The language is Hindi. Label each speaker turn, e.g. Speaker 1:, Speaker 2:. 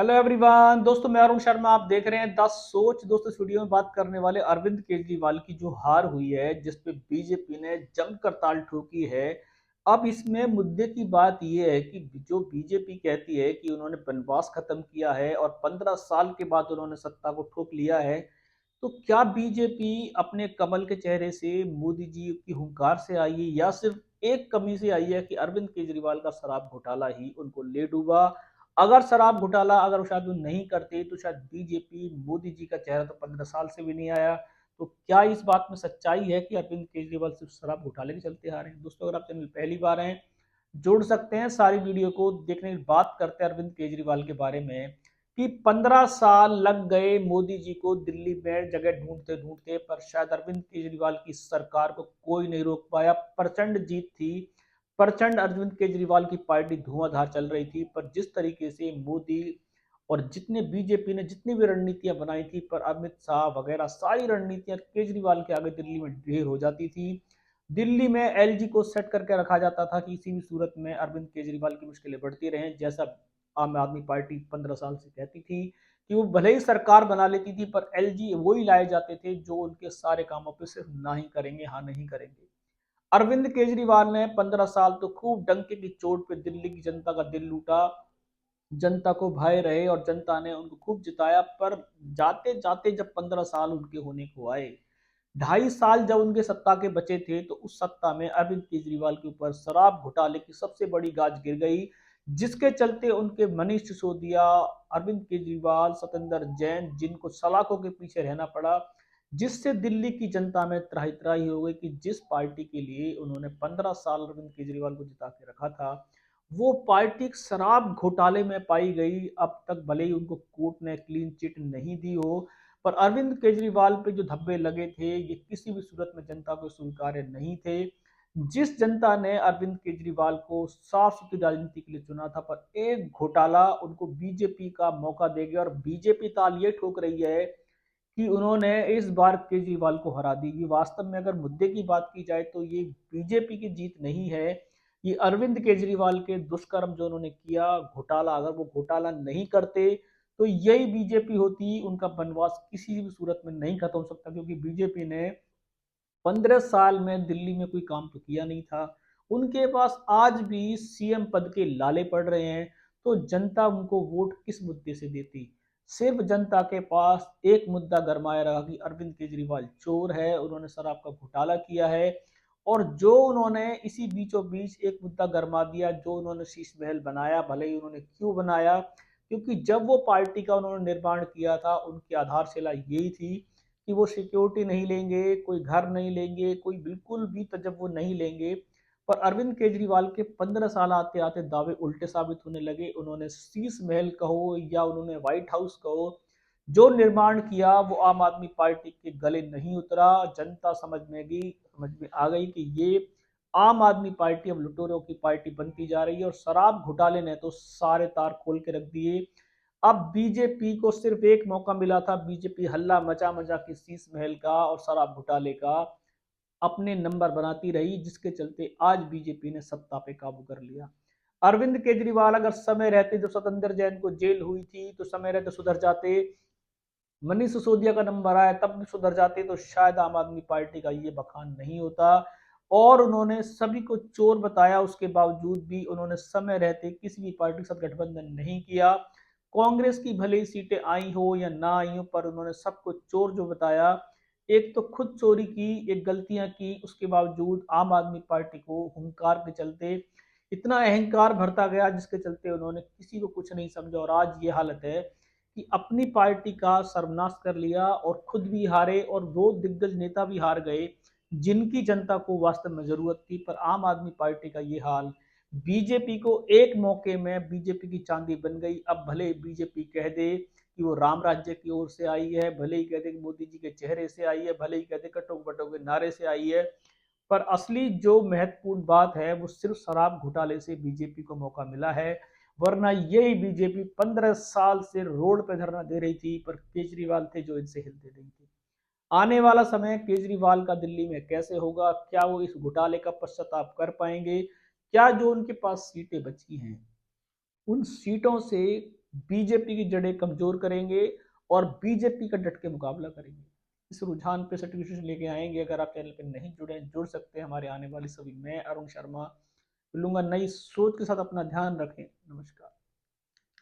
Speaker 1: हेलो एवरीवन दोस्तों, मैं अरुण शर्मा। आप देख रहे हैं द सोच। दोस्तों, इस वीडियो में बात करने वाले अरविंद केजरीवाल की जो हार हुई है, जिसपे बीजेपी ने जमकर ताल ठोकी है। अब इसमें मुद्दे की बात यह है कि जो बीजेपी कहती है कि उन्होंने वनवास खत्म किया है और 15 साल के बाद उन्होंने सत्ता को ठोक लिया है, तो क्या बीजेपी अपने कमल के चेहरे से, मोदी जी की हुंकार से आई है, या सिर्फ एक कमी से आई है कि अरविंद केजरीवाल का शराब घोटाला ही उनको ले डूबा। अगर शराब घोटाला अगर शायद वो नहीं करते तो शायद बीजेपी, मोदी जी का चेहरा तो 15 साल से भी नहीं आया। तो क्या इस बात में सच्चाई है कि अरविंद केजरीवाल सिर्फ शराब घोटाले के चलते हारे हैं? दोस्तों, अगर आप चैनल पहली बार हैं, जुड़ सकते हैं। सारी वीडियो को देखने की बात करते हैं अरविंद केजरीवाल के बारे में कि 15 साल लग गए मोदी जी को दिल्ली में जगह ढूंढते ढूंढते, पर शायद अरविंद केजरीवाल की सरकार को कोई नहीं रोक पाया। प्रचंड जीत थी, प्रचंड अरविंद केजरीवाल की पार्टी धुआंधार चल रही थी। पर जिस तरीके से मोदी और जितने बीजेपी ने जितनी भी रणनीतियां बनाई थी, पर अमित शाह वगैरह सारी रणनीतियां केजरीवाल के आगे दिल्ली में ढेर हो जाती थी। दिल्ली में एलजी को सेट करके रखा जाता था कि किसी भी सूरत में अरविंद केजरीवाल की मुश्किलें बढ़ती रहें। जैसा आम आदमी पार्टी 15 साल से कहती थी कि वो भले ही सरकार बना लेती थी, पर एलजी वही लाए जाते थे जो उनके सारे कामों पे सिर्फ ना ही करेंगे, हाँ नहीं करेंगे। अरविंद केजरीवाल ने 15 साल तो खूब डंके की चोट पे दिल्ली की जनता का दिल लूटा, जनता को भाए रहे और जनता ने उनको खूब जिताया। पर जाते जाते जब 15 साल उनके होने को आए, 2.5 साल जब उनके सत्ता के बचे थे, तो उस सत्ता में अरविंद केजरीवाल के ऊपर शराब घोटाले की सबसे बड़ी गाज गिर गई, जिसके चलते उनके मनीष सिसोदिया, अरविंद केजरीवाल, सत्येंद्र जैन, जिनको सलाखों के पीछे रहना पड़ा, जिससे दिल्ली की जनता में त्राही त्राही हो गई कि जिस पार्टी के लिए उन्होंने 15 साल अरविंद केजरीवाल को जिता के रखा था, वो पार्टी शराब घोटाले में पाई गई। अब तक भले ही उनको कोर्ट ने क्लीन चिट नहीं दी हो, पर अरविंद केजरीवाल पे जो धब्बे लगे थे, ये किसी भी सूरत में जनता को स्वीकार्य नहीं थे। जिस जनता ने अरविंद केजरीवाल को साफ सुथरी राजनीति के लिए चुना था, पर एक घोटाला उनको बीजेपी का मौका दे गया। और बीजेपी ताल ये ठोक रही है कि उन्होंने इस बार केजरीवाल को हरा दी। ये वास्तव में अगर मुद्दे की बात की जाए तो ये बीजेपी की जीत नहीं है, ये अरविंद केजरीवाल के दुष्कर्म जो उन्होंने किया, घोटाला, अगर वो घोटाला नहीं करते तो यही बीजेपी होती। उनका बनवास किसी भी सूरत में नहीं खत्म हो सकता, क्योंकि बीजेपी ने 15 साल में दिल्ली में कोई काम तो किया नहीं था। उनके पास आज भी सीएम पद के लाले पड़ रहे हैं, तो जनता उनको वोट किस मुद्दे से देती? सिर्फ जनता के पास एक मुद्दा गरमाया रहा कि अरविंद केजरीवाल चोर है, उन्होंने शराब का घोटाला किया है। और जो उन्होंने इसी बीचों बीच एक मुद्दा गरमा दिया, जो उन्होंने शीश महल बनाया, भले ही उन्होंने क्यों बनाया, क्योंकि जब वो पार्टी का उन्होंने निर्माण किया था, उनकी आधारशिला यही थी कि वो सिक्योरिटी नहीं लेंगे, कोई घर नहीं लेंगे, कोई बिल्कुल भी तजब वो नहीं लेंगे। पर अरविंद केजरीवाल के 15 साल आते आते दावे उल्टे साबित होने लगे। उन्होंने शीश महल कहो या उन्होंने व्हाइट हाउस कहो, जो निर्माण किया वो आम आदमी पार्टी के गले नहीं उतरा। जनता समझ में आ गई कि ये आम आदमी पार्टी अब लुटेरों की पार्टी बनती जा रही है। और शराब घोटाले ने तो सारे तार खोल के रख दिए। अब बीजेपी को सिर्फ एक मौका मिला था, बीजेपी हल्ला मचा मचा के शीश महल का और शराब घोटाले का अपने नंबर बनाती रही, जिसके चलते आज बीजेपी ने सत्ता पे काबू कर लिया। अरविंद केजरीवाल अगर समय रहते, जो सत्येंद्र जैन को जेल हुई थी, तो समय रहते सुधर जाते, मनीष सिसोदिया का नंबर आया तब भी सुधर जाते, तो शायद आम आदमी पार्टी का ये बखान नहीं होता। और उन्होंने सभी को चोर बताया, उसके बावजूद भी उन्होंने समय रहते किसी भी पार्टी के साथ गठबंधन नहीं किया। कांग्रेस की भले ही सीटें आई हो या ना आई हो, पर उन्होंने सबको चोर जो बताया, एक तो खुद चोरी की, एक गलतियां की, उसके बावजूद आम आदमी पार्टी को हुंकार के चलते इतना अहंकार भरता गया, जिसके चलते उन्होंने किसी को कुछ नहीं समझा। और आज ये हालत है कि अपनी पार्टी का सर्वनाश कर लिया और खुद भी हारे, और वो दिग्गज नेता भी हार गए जिनकी जनता को वास्तव में जरूरत थी। पर आम आदमी पार्टी का ये हाल, बीजेपी को एक मौके में बीजेपी की चांदी बन गई। अब भले बीजेपी कह दे कि वो राम राज्य की ओर से आई है, भले ही कह दे कि मोदी जी के चेहरे से आई है, भले ही कह दे कटोक बटोक के नारे से आई है, पर असली जो महत्वपूर्ण बात है वो सिर्फ शराब घोटाले से बीजेपी को मौका मिला है। वरना यही बीजेपी 15 साल से रोड पे धरना दे रही थी, पर केजरीवाल थे जो इनसे हिलते नहीं थे। आने वाला समय केजरीवाल का दिल्ली में कैसे होगा? क्या वो इस घोटाले का पश्चाताप कर पाएंगे? क्या जो उनके पास सीटें बची हैं, उन सीटों से बीजेपी की जड़ें कमजोर करेंगे और बीजेपी का डट के मुकाबला करेंगे। इस रुझान पे सर्टिफिकेशन लेके आएंगे। अगर आप चैनल पे नहीं जुड़े हैं, जुड़ सकते हैं हमारे आने वाली सभी। मैं अरुण शर्मा मिलूंगा नई सोच के साथ। अपना ध्यान रखें। नमस्कार।